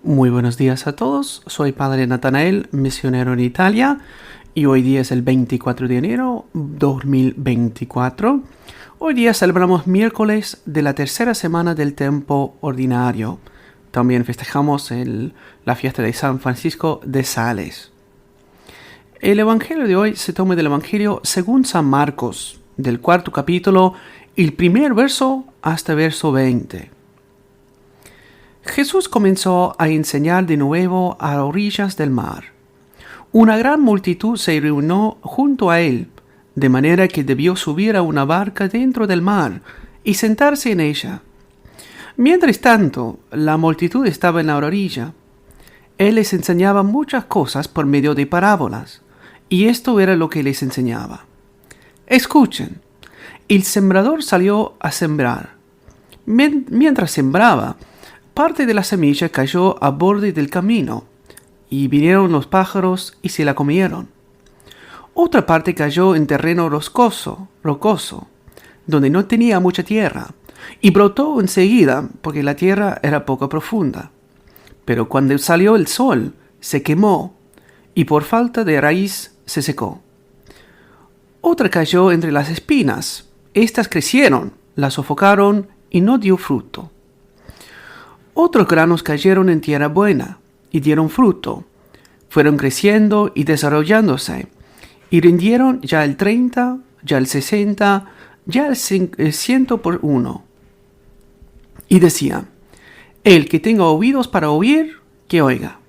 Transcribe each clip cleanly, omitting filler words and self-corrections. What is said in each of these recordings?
Muy buenos días a todos, soy Padre Natanael, misionero en Italia, y hoy día es el 24 de enero 2024. Hoy día celebramos miércoles de la tercera semana del tiempo ordinario. También festejamos la fiesta de San Francisco de Sales. El evangelio de hoy se toma del evangelio según San Marcos, del cuarto capítulo, el primer verso hasta verso 20. Jesús comenzó a enseñar de nuevo a orillas del mar. Una gran multitud se reunió junto a él, de manera que debió subir a una barca dentro del mar y sentarse en ella. Mientras tanto, la multitud estaba en la orilla. Él les enseñaba muchas cosas por medio de parábolas, y esto era lo que les enseñaba. Escuchen, el sembrador salió a sembrar. Mientras sembraba, parte de la semilla cayó a borde del camino, y vinieron los pájaros y se la comieron. Otra parte cayó en terreno rocoso, donde no tenía mucha tierra, y brotó enseguida porque la tierra era poco profunda. Pero cuando salió el sol, se quemó, y por falta de raíz se secó. Otra cayó entre las espinas. Estas crecieron, la sofocaron y no dio fruto. Otros granos cayeron en tierra buena y dieron fruto. Fueron creciendo y desarrollándose, y rindieron ya el 30, ya el 60, ya el 100 por uno. Y decía: el que tenga oídos para oír, que oiga.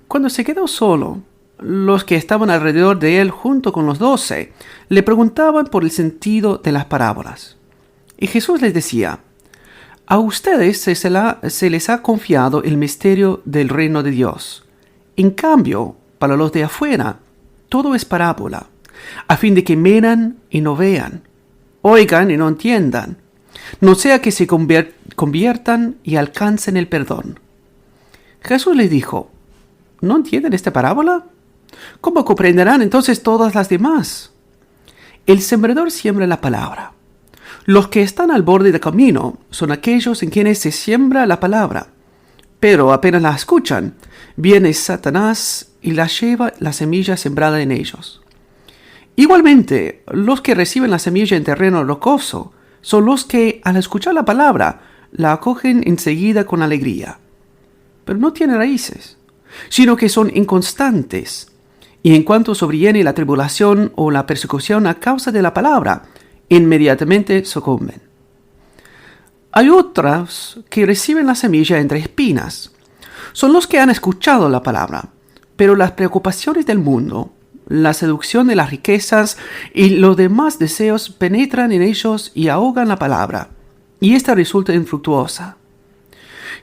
Cuando se quedó solo, los que estaban alrededor de él junto con los 12 le preguntaban por el sentido de las parábolas. Y Jesús les decía: a ustedes se les ha confiado el misterio del reino de Dios. En cambio, para los de afuera, todo es parábola, a fin de que miran y no vean, oigan y no entiendan, no sea que se conviertan y alcancen el perdón. Jesús les dijo: ¿no entienden esta parábola? ¿Cómo comprenderán entonces todas las demás? El sembrador siembra la palabra. Los que están al borde del camino son aquellos en quienes se siembra la palabra, pero apenas la escuchan, viene Satanás y la lleva la semilla sembrada en ellos. Igualmente, los que reciben la semilla en terreno rocoso son los que, al escuchar la palabra, la acogen enseguida con alegría, pero no tienen raíces, sino que son inconstantes, y en cuanto sobreviene la tribulación o la persecución a causa de la palabra, inmediatamente sucumben. Hay otros que reciben la semilla entre espinas. Son los que han escuchado la palabra, pero las preocupaciones del mundo, la seducción de las riquezas y los demás deseos penetran en ellos y ahogan la palabra, y ésta resulta infructuosa.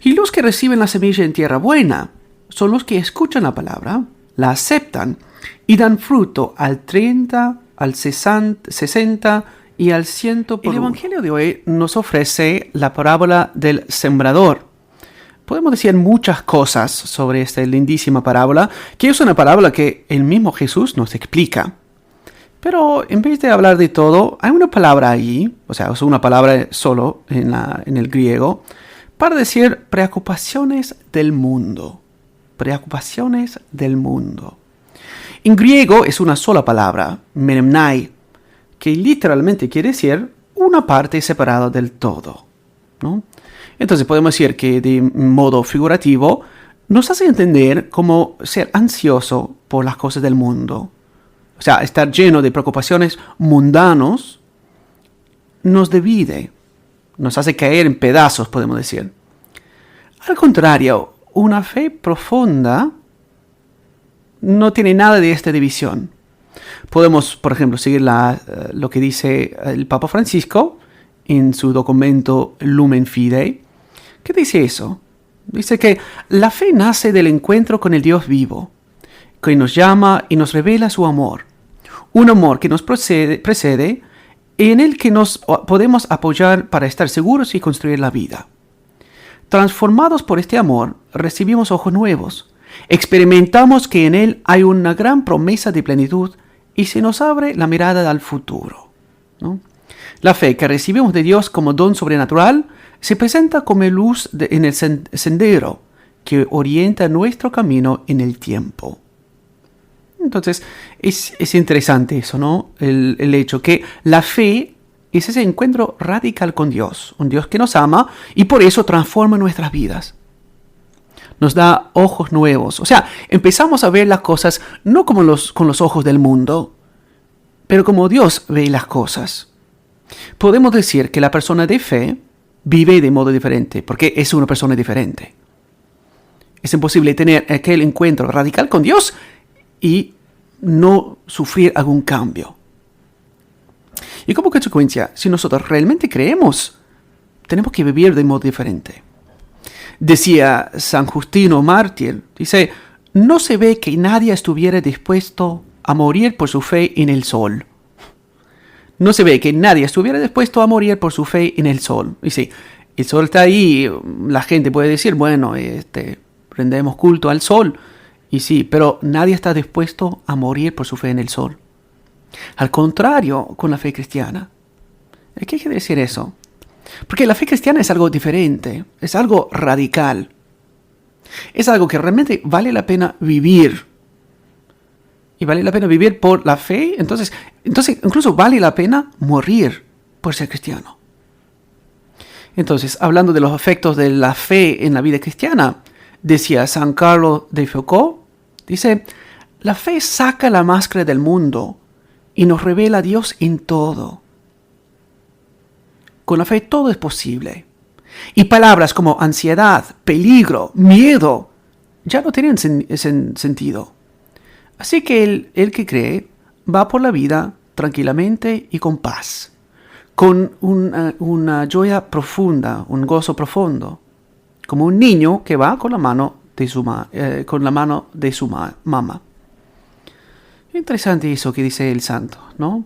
Y los que reciben la semilla en tierra buena son los que escuchan la palabra, la aceptan y dan fruto al 30, al 60 y al 100 por uno. El evangelio de hoy nos ofrece la parábola del sembrador. Podemos decir muchas cosas sobre esta lindísima parábola, que es una parábola que el mismo Jesús nos explica. Pero en vez de hablar de todo, hay una palabra allí, o sea, es una palabra solo en el griego, para decir preocupaciones del mundo. Preocupaciones del mundo. En griego es una sola palabra, menemnai, que literalmente quiere decir una parte separada del todo, ¿no? Entonces podemos decir que de modo figurativo nos hace entender cómo ser ansioso por las cosas del mundo. O sea, estar lleno de preocupaciones mundanos nos divide, nos hace caer en pedazos, podemos decir. Al contrario, una fe profunda no tiene nada de esta división. Podemos, por ejemplo, seguir lo que dice el Papa Francisco en su documento Lumen Fidei. ¿Qué dice eso? Dice que la fe nace del encuentro con el Dios vivo, que nos llama y nos revela su amor. Un amor que nos precede y en el que nos podemos apoyar para estar seguros y construir la vida. Transformados por este amor, recibimos ojos nuevos. Experimentamos que en él hay una gran promesa de plenitud y se nos abre la mirada al futuro, ¿no? La fe que recibimos de Dios como don sobrenatural se presenta como luz en el sendero que orienta nuestro camino en el tiempo. Entonces, es interesante eso, ¿no? El hecho que la fe es ese encuentro radical con Dios, un Dios que nos ama y por eso transforma nuestras vidas. Nos da ojos nuevos. O sea, empezamos a ver las cosas no como con los ojos del mundo, pero como Dios ve las cosas. Podemos decir que la persona de fe vive de modo diferente, porque es una persona diferente. Es imposible tener aquel encuentro radical con Dios y no sufrir algún cambio. Y como consecuencia, si nosotros realmente creemos, tenemos que vivir de modo diferente. Decía San Justino Mártir, dice, no se ve que nadie estuviera dispuesto a morir por su fe en el sol. No se ve que nadie estuviera dispuesto a morir por su fe en el sol. Y sí, el sol está ahí, la gente puede decir, bueno, rendemos culto al sol. Y sí, pero nadie está dispuesto a morir por su fe en el sol. Al contrario, con la fe cristiana. ¿Qué quiere decir eso? Porque la fe cristiana es algo diferente, es algo radical. Es algo que realmente vale la pena vivir. Y vale la pena vivir por la fe, entonces incluso vale la pena morir por ser cristiano. Entonces, hablando de los efectos de la fe en la vida cristiana, decía San Carlos de Foucault, dice, la fe saca la máscara del mundo y nos revela a Dios en todo. Con la fe todo es posible. Y palabras como ansiedad, peligro, miedo, ya no tienen sentido. Así que el que cree va por la vida tranquilamente y con paz, con una joya profunda, un gozo profundo, como un niño que va con la mano de su mamá. Interesante eso que dice el santo, ¿no?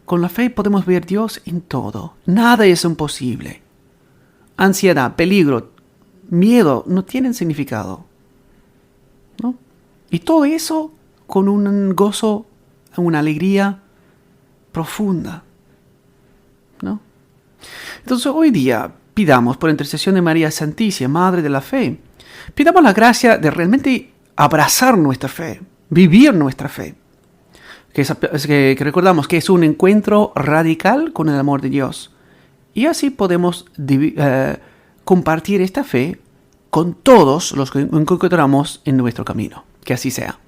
Con la fe podemos ver a Dios en todo. Nada es imposible. Ansiedad, peligro, miedo no tienen significado, ¿no? Y todo eso con un gozo, una alegría profunda, ¿no? Entonces hoy día pidamos por intercesión de María Santísima, Madre de la Fe, pidamos la gracia de realmente abrazar nuestra fe, vivir nuestra fe. Que recordamos que es un encuentro radical con el amor de Dios. Y así podemos compartir esta fe con todos los que encontramos en nuestro camino. Que así sea.